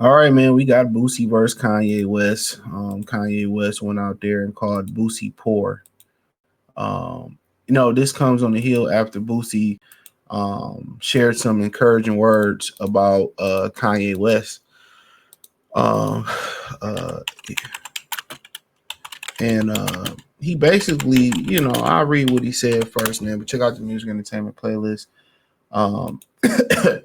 All right, man. We got Boosie versus Kanye West. Kanye West went out there and called Boosie poor. This comes on the heel after Boosie shared some encouraging words about Kanye West. Um, uh, and he basically, I'll read what he said first, man. But check out the music entertainment playlist. Um,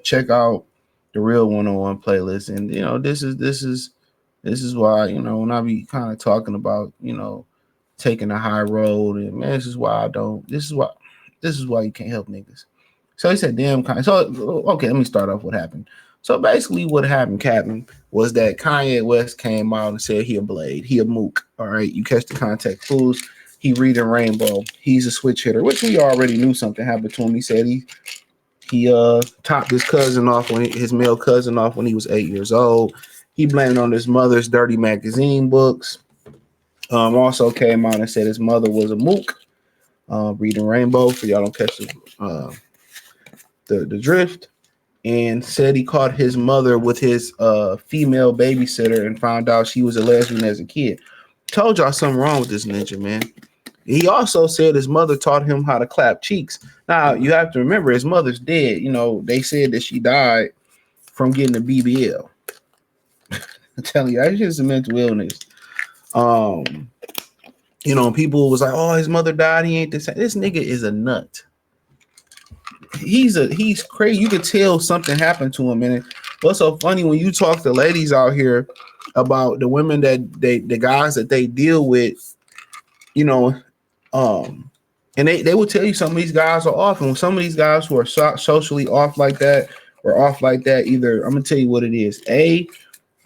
check out the real 101 playlist, and this is why when I be kind of talking about taking a high road, and man, this is why I don't. This is why you can't help niggas. So he said, "Damn, Kanye." So okay, let me start off what happened. So basically, what happened, Captain, was that Kanye West came out and said he a blade, he a mook. All right, you catch the context, fools. He reading Rainbow. He's a switch hitter, which we already knew something happened to him. He said he topped his cousin off his male cousin off when he was 8 years old. He blamed on his mother's dirty magazine books. Also came out and said his mother was a mook. Reading Rainbow for y'all don't catch the drift, and said he caught his mother with his female babysitter and found out she was a lesbian as a kid. Told y'all something wrong with this ninja, man. He also said his mother taught him how to clap cheeks. Now you have to remember his mother's dead. They said that she died from getting a BBL. I'm telling you, that's just a mental illness. Um, people was like, "Oh, his mother died. He ain't the same." This nigga is a nut. He's crazy. You could tell something happened to him. And what's so funny when you talk to ladies out here about the women the guys that they deal with, you know, um, and they will tell you some of these guys are off, and some of these guys who are socially off like that or off like that, either I'm gonna tell you what it is. A,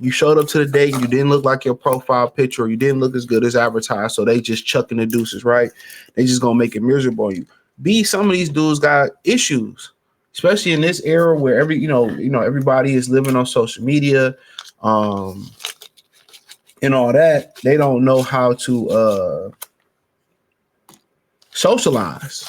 you showed up to the date and you didn't look like your profile picture, or you didn't look as good as advertised, so they just chucking the deuces, right? They just gonna make it miserable on you. B, some of these dudes got issues, especially in this era where everybody is living on social media, um, and all that. They don't know how to socialize.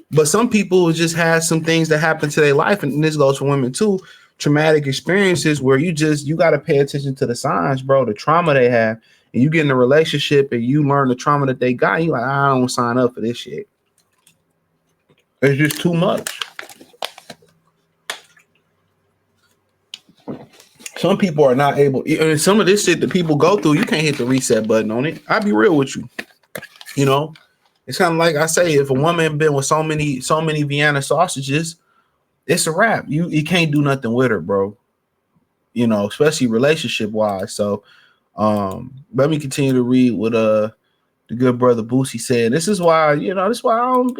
But some people just have some things that happen to their life, and this goes for women too. Traumatic experiences where you got to pay attention to the signs, bro. The trauma they have, and you get in a relationship and you learn the trauma that they got. You like, I don't sign up for this shit. It's just too much. Some people are not able, and some of this shit that people go through, you can't hit the reset button on it. I'll be real with you. You know, it's kind of like I say, if a woman been with so many Vienna sausages, it's a wrap. You can't do nothing with her, bro. Especially relationship wise. So let me continue to read what the good brother Boosie said. This is why I don't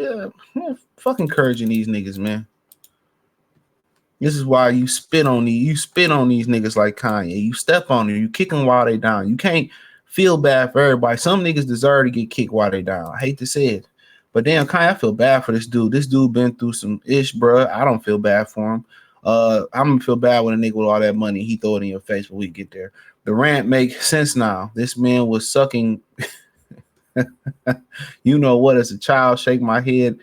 fuck encouraging these niggas, man. This is why you spit on these niggas like Kanye. You step on them, you kick them while they down. You can't feel bad for everybody. Some niggas deserve to get kicked while they down. I hate to say it. But damn, Kanye, I feel bad for this dude. This dude been through some ish, bro. I don't feel bad for him. I'm gonna feel bad when a nigga with all that money, he throw it in your face when we get there. The rant makes sense now. This man was sucking, you know what, as a child, shake my head.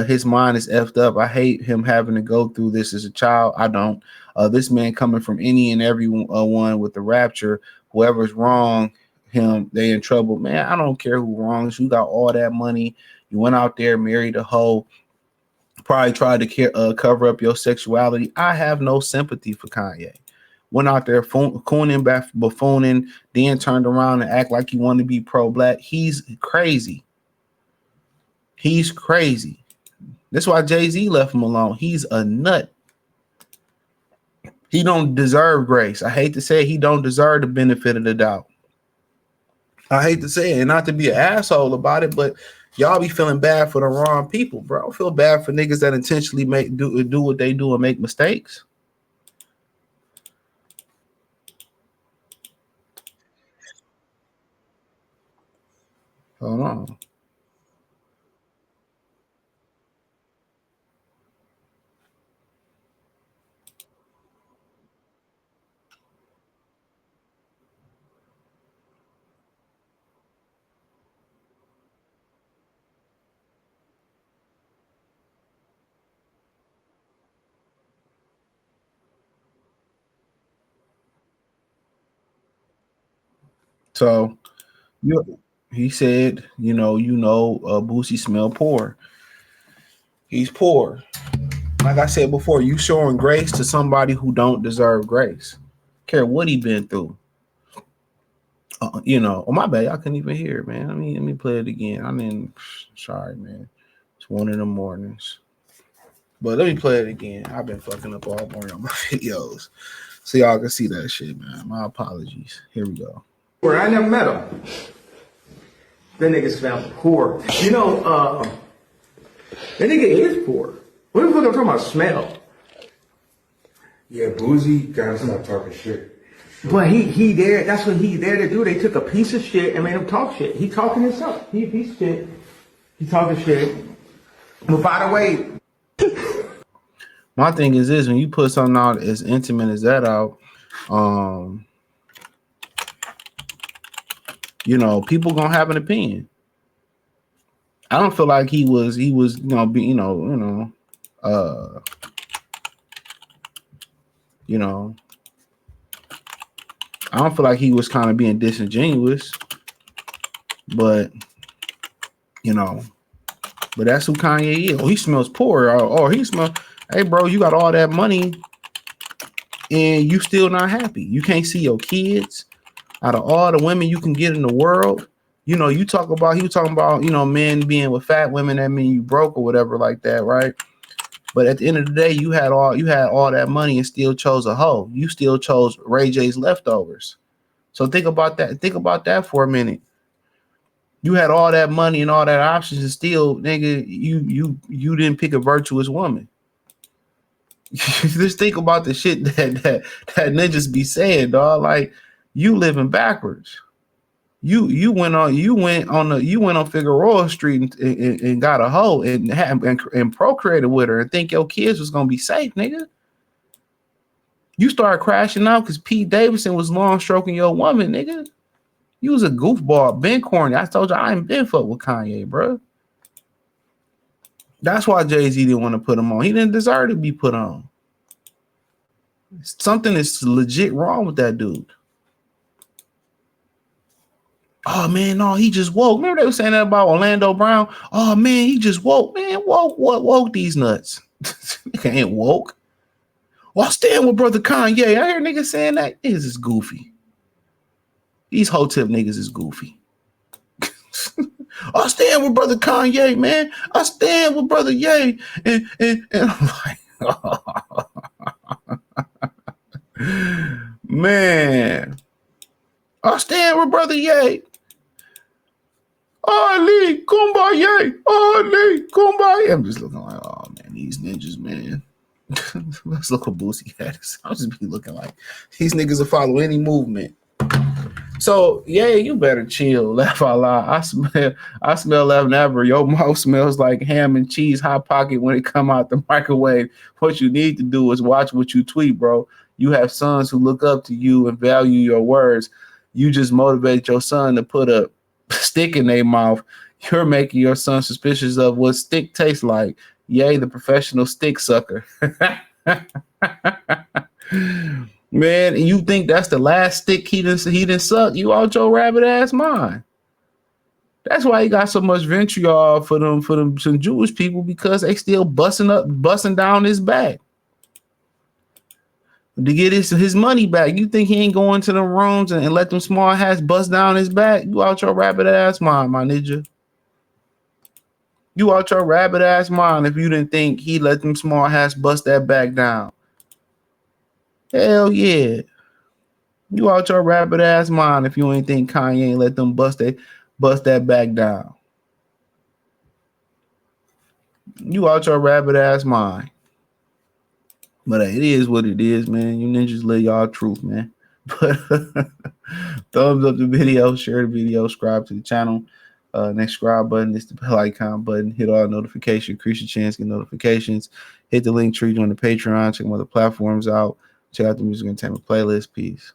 His mind is effed up. I hate him having to go through this as a child. I don't. This man coming from any and every one with the rapture, whoever's wrong, they in trouble. Man, I don't care who wrongs. You got all that money. You went out there, married a hoe, probably tried to cover up your sexuality. I have no sympathy for Kanye. Went out there cooning, buffooning, then turned around and act like he wanted to be pro-black. He's crazy. He's crazy. That's why Jay-Z left him alone. He's a nut. He don't deserve grace. I hate to say it, he don't deserve the benefit of the doubt. I hate to say it, and not to be an asshole about it, but y'all be feeling bad for the wrong people, bro. I feel bad for niggas that intentionally do what they do and make mistakes. Hold on. So he said, Boosie smell poor. He's poor. Like I said before, you showing grace to somebody who don't deserve grace. Care what he been through. Oh my bad, I couldn't even hear it, man. Let me play it again. Sorry, man. It's 1 a.m. But let me play it again. I've been fucking up all morning on my videos, so y'all can see that shit, man. My apologies. Here we go. I never met him. That nigga smell poor. That nigga is poor. What the fuck I'm talking about smell? Yeah, Boosie gotta stop talking shit. But he there, that's what he's there to do. They took a piece of shit and made him talk shit. He talking himself. He a piece of shit. He talking shit. But by the way, my thing is this: when you put something out as intimate as that out, people gonna have an opinion. I don't feel like he was, I don't feel like he was kind of being disingenuous, but that's who Kanye is. Oh, he smells poor. Or he smells, hey bro, you got all that money and you still not happy. You can't see your kids. Out of all the women you can get in the world, he was talking about, men being with fat women, that mean you broke or whatever like that, right? But at the end of the day, you had all that money and still chose a hoe. You still chose Ray J's leftovers. So think about that. Think about that for a minute. You had all that money and all that options, and still, nigga, you didn't pick a virtuous woman. Just think about the shit that niggas be saying, dog. Like, you living backwards. You went on Figueroa Street and got a hoe and procreated with her and think your kids was gonna be safe, nigga. You started crashing out because Pete Davidson was long stroking your woman, nigga. You was a goofball, been corny. I told you I ain't been fucked with Kanye, bro. That's why Jay-Z didn't want to put him on. He didn't deserve to be put on. Something is legit wrong with that dude. Oh man, no, he just woke. Remember they were saying that about Orlando Brown? Oh man, he just woke. Man, woke these nuts. Nigga ain't woke. Well, I stand with brother Kanye. I hear niggas saying that. Niggas is goofy. These hotep niggas is goofy. I stand with brother Kanye, man. I stand with brother Ye. And I'm like, man. I stand with brother Ye. Ali, kumbaya. Ali, kumbaya. I'm just looking like, oh man, these ninjas, man. Let's look what Boosie had. I'll just be looking like these niggas will follow any movement. So yeah, you better chill. Laugh out loud. I smell laughing ever. Your mouth smells like ham and cheese hot pocket when it come out the microwave. What you need to do is watch what you tweet, bro. You have sons who look up to you and value your words. You just motivate your son to put a stick in their mouth. You're making your son suspicious of what stick tastes like. Yay, the professional stick sucker. Man, and you think that's the last stick he didn't suck? You out your rabbit ass mind. That's why he got so much vitriol for them some Jewish people, because they still busting down his back to get his money back. You think he ain't going to the rooms and let them small hats bust down his back? You out your rabbit ass mind, my ninja. You out your rabbit ass mind if you didn't think he let them small hats bust that back down. Hell yeah. You out your rabbit ass mind if you ain't think Kanye ain't let them bust that back down. You out your rabbit ass mind. But it is what it is, man. You ninjas live y'all truth, man. But thumbs up the video, share the video, subscribe to the channel. Next subscribe button is the bell icon button. Hit all notifications, increase your chance to get notifications. Hit the link tree, join the Patreon, check my other platforms out. Check out the music entertainment playlist. Peace.